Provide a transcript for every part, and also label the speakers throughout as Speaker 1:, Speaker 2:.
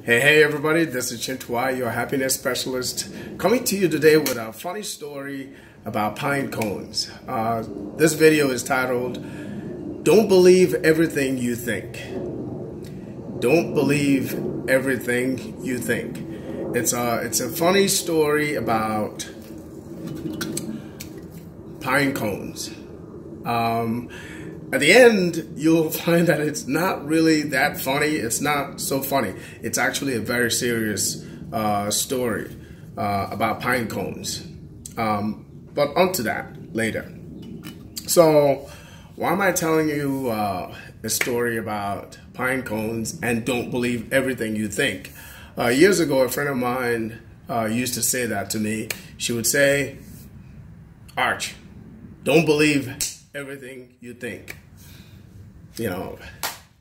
Speaker 1: Hey everybody, this is Chintua, your happiness specialist, coming to you today with a funny story about pine cones. This video is titled, Don't Believe Everything You Think. Don't believe everything you think. It's a funny story about pine cones. At the end, you'll find that it's not really that funny. It's not so funny. It's actually a very serious story about pine cones. But onto that later. So, why am I telling you a story about pine cones and don't believe everything you think? Years ago, a friend of mine used to say that to me. She would say, Arch, don't believe everything you think. You know,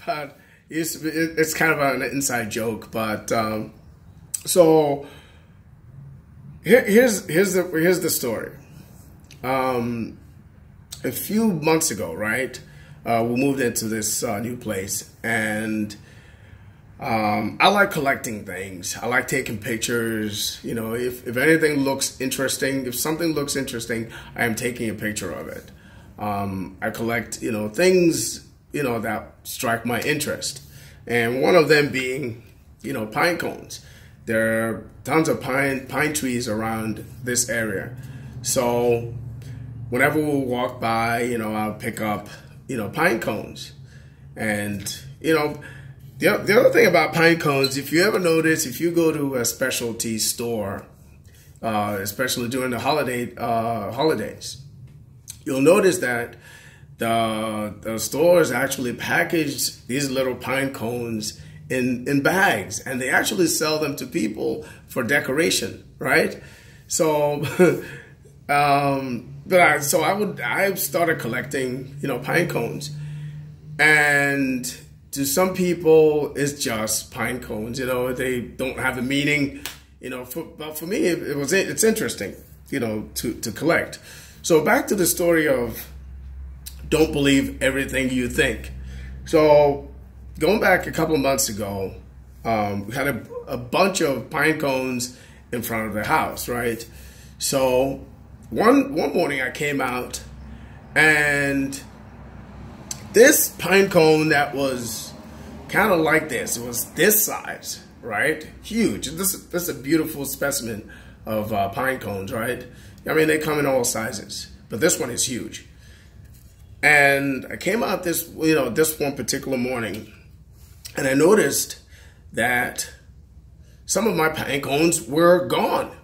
Speaker 1: but it's kind of an inside joke. But so here's the story. A few months ago, right, we moved into this new place, and I like collecting things. I like taking pictures. You know, if anything looks interesting, if something looks interesting, I am taking a picture of it. I collect, things, that strike my interest. And one of them being, pine cones. There are tons of pine trees around this area. So whenever we walk by, I'll pick up, pine cones. And, the other thing about pine cones, if you ever notice, if you go to a specialty store, especially during the holidays, you'll notice that the stores actually package these little pine cones in bags, and they actually sell them to people for decoration, right? So, I started collecting, pine cones, and to some people it's just pine cones, they don't have a meaning, but for me it's interesting, to collect. So back to the story of don't believe everything you think. So going back a couple of months ago, we had a bunch of pine cones in front of the house, right? So one morning I came out, and this pine cone that was kind of like this, it was this size, right? Huge. This is a beautiful specimen of pine cones, right? I mean, they come in all sizes, but this one is huge. And I came out this one particular morning, and I noticed that some of my pine cones were gone.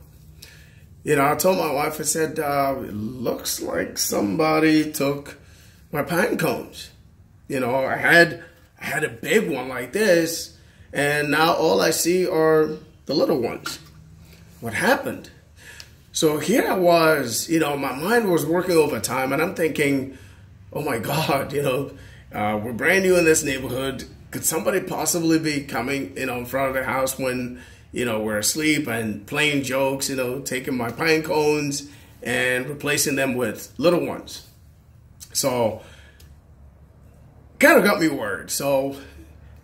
Speaker 1: I told my wife, I said, it looks like somebody took my pine cones. I had a big one like this, and now all I see are the little ones. What happened? So here I was, my mind was working overtime, and I'm thinking, oh my God, we're brand new in this neighborhood. Could somebody possibly be coming, in front of the house when, we're asleep and playing jokes, taking my pine cones and replacing them with little ones? So kind of got me worried. So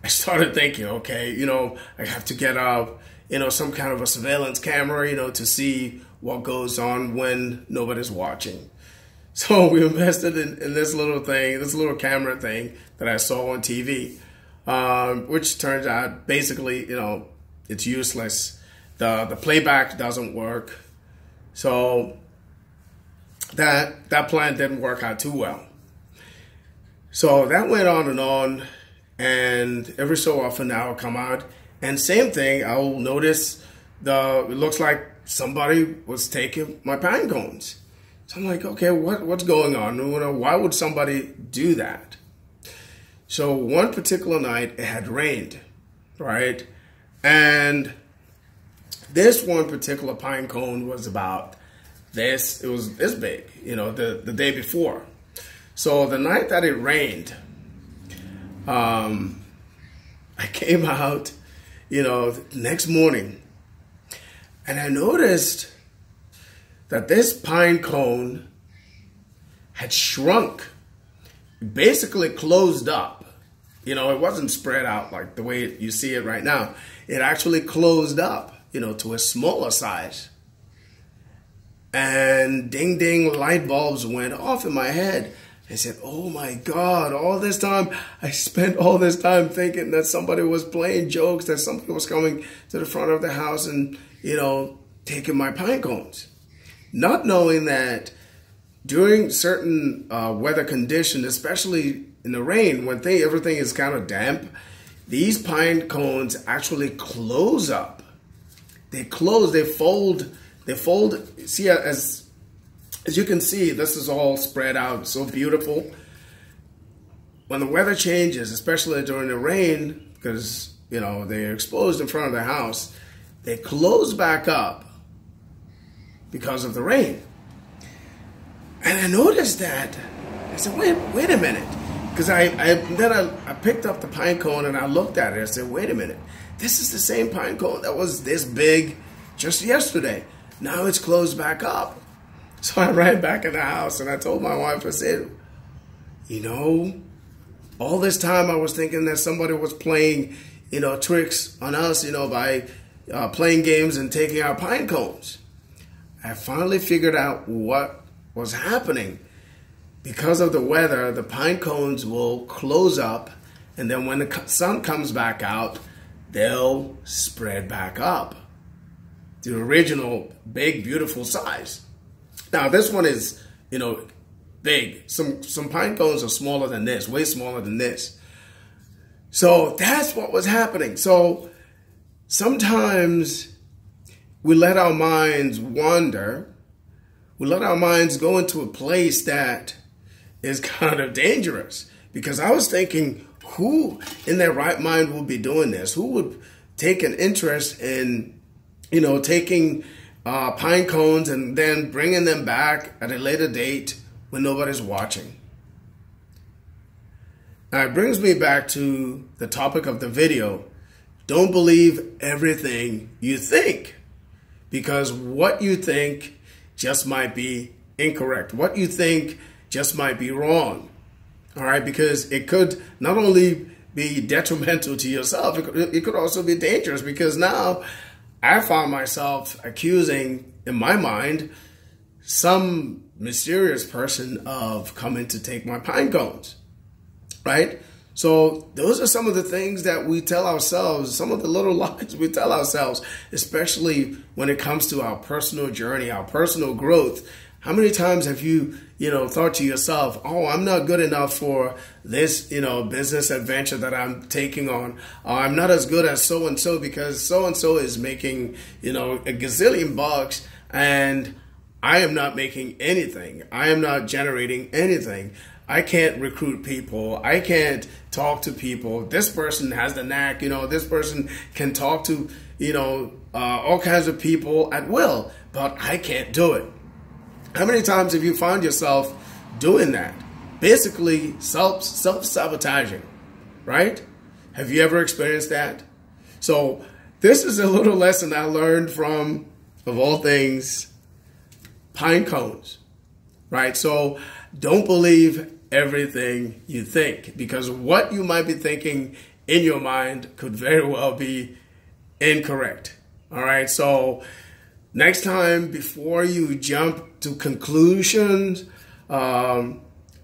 Speaker 1: I started thinking, okay, I have to get some kind of a surveillance camera, to see what goes on when nobody's watching. So we invested in this little thing, this little camera thing that I saw on TV, which turns out basically, it's useless. The playback doesn't work. So that plan didn't work out too well. So that went on, and every so often I'll come out, and same thing, I'll notice it looks like somebody was taking my pine cones. So I'm like, okay, what's going on? Why would somebody do that? So one particular night, it had rained, right? And this one particular pine cone was about this. It was this big, the day before. So the night that it rained, I came out, the next morning, and I noticed that this pine cone had shrunk, basically closed up, it wasn't spread out like the way you see it right now. It actually closed up, to a smaller size. And ding, ding, light bulbs went off in my head. I said, oh my God, I spent all this time thinking that somebody was playing jokes, that somebody was coming to the front of the house and, taking my pine cones. Not knowing that during certain weather conditions, especially in the rain, when everything is kind of damp, these pine cones actually close up. They close, they fold. See, as you can see, this is all spread out so beautiful. When the weather changes, especially during the rain, because, they're exposed in front of the house, they close back up because of the rain. And I noticed that. I said, wait a minute. Because I picked up the pine cone and I looked at it. I said, wait a minute. This is the same pine cone that was this big just yesterday. Now it's closed back up. So I ran back in the house and I told my wife, I said, all this time I was thinking that somebody was playing, tricks on us, by playing games and taking our pine cones. I finally figured out what was happening. Because of the weather, the pine cones will close up, and then when the sun comes back out, they'll spread back up to the original big, beautiful size. Now, this one is, big. Some pine cones are smaller than this, way smaller than this. So that's what was happening. So sometimes we let our minds wander. We let our minds go into a place that is kind of dangerous. Because I was thinking, who in their right mind would be doing this? Who would take an interest in, taking pine cones and then bringing them back at a later date when nobody's watching? Now, it brings me back to the topic of the video. Don't believe everything you think, because what you think just might be incorrect. What you think just might be wrong. All right, because it could not only be detrimental to yourself, it could also be dangerous, because now I found myself accusing, in my mind, some mysterious person of coming to take my pine cones, right? So those are some of the things that we tell ourselves, some of the little lies we tell ourselves, especially when it comes to our personal journey, our personal growth. How many times have you, thought to yourself, oh, I'm not good enough for this, business adventure that I'm taking on. I'm not as good as so-and-so because so-and-so is making, a gazillion bucks and I am not making anything. I am not generating anything. I can't recruit people. I can't talk to people. This person has the knack, this person can talk to, all kinds of people at will, but I can't do it. How many times have you found yourself doing that? Basically self-sabotaging, right? Have you ever experienced that? So this is a little lesson I learned from, of all things, pine cones, right? So don't believe everything you think, because what you might be thinking in your mind could very well be incorrect. All right, so next time, before you jump to conclusions,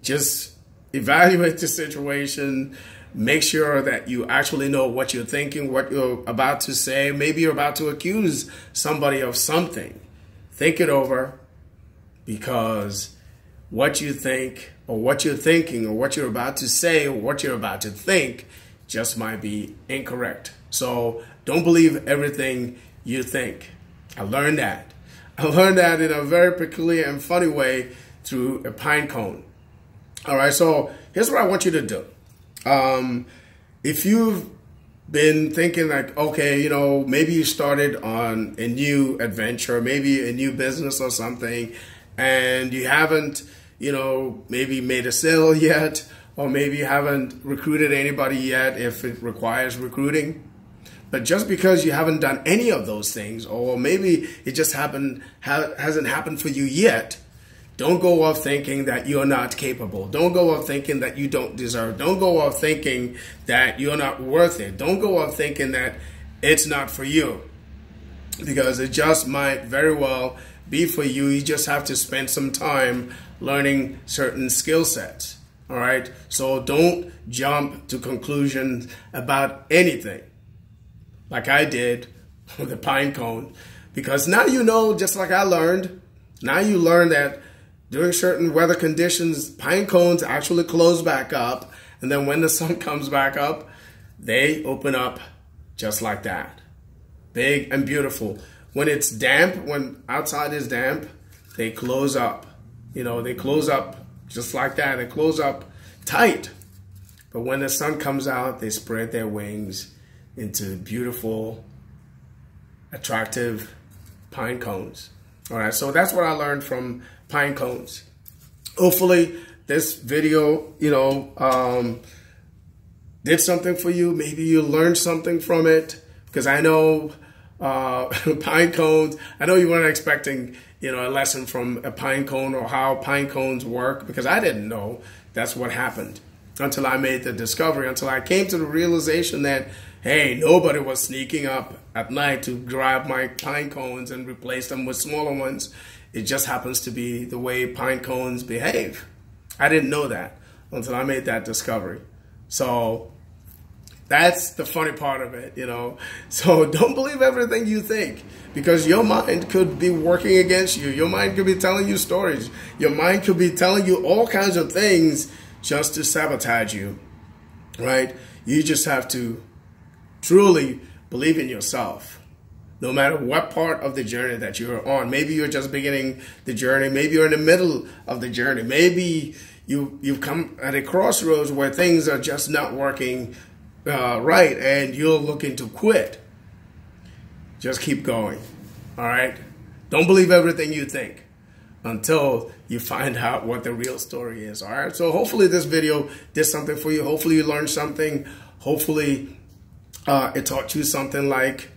Speaker 1: just evaluate the situation. Make sure that you actually know what you're thinking, what you're about to say. Maybe you're about to accuse somebody of something. Think it over, because what you think or what you're thinking or what you're about to say or what you're about to think just might be incorrect. So don't believe everything you think. I learned that. I learned that in a very peculiar and funny way through a pine cone. All right, so here's what I want you to do. If you've been thinking like, okay, maybe you started on a new adventure, maybe a new business or something, and you haven't, maybe made a sale yet, or maybe you haven't recruited anybody yet if it requires recruiting. But just because you haven't done any of those things, or maybe it just hasn't happened for you yet, Don't go off thinking that you're not capable. Don't go off thinking that you don't deserve. Don't go off thinking that you're not worth it. Don't go off thinking that it's not for you, because it just might very well be for you. You just have to spend some time learning certain skill sets. All right. So don't jump to conclusions about anything like I did with the pine cone, because now you know, just like I learned, now you learn that during certain weather conditions, pine cones actually close back up. And then when the sun comes back up, they open up just like that. Big and beautiful. When it's damp, when outside is damp, they close up. You know, they close up just like that. They close up tight. But when the sun comes out, they spread their wings into beautiful, attractive pine cones. All right, so that's what I learned from pine cones. Hopefully this video, did something for you. Maybe you learned something from it, because I know pine cones, I know you weren't expecting, a lesson from a pine cone or how pine cones work, because I didn't know that's what happened until I made the discovery, until I came to the realization that, hey, nobody was sneaking up at night to grab my pine cones and replace them with smaller ones. It just happens to be the way pine cones behave. I didn't know that until I made that discovery. So that's the funny part of it, So don't believe everything you think, because your mind could be working against you. Your mind could be telling you stories. Your mind could be telling you all kinds of things just to sabotage you, right? You just have to truly believe in yourself, no matter what part of the journey that you're on. Maybe you're just beginning the journey. Maybe you're in the middle of the journey. Maybe you've come at a crossroads where things are just not working right, and you're looking to quit. Just keep going, all right? Don't believe everything you think until you find out what the real story is, all right? So hopefully this video did something for you. Hopefully you learned something. Hopefully it taught you something like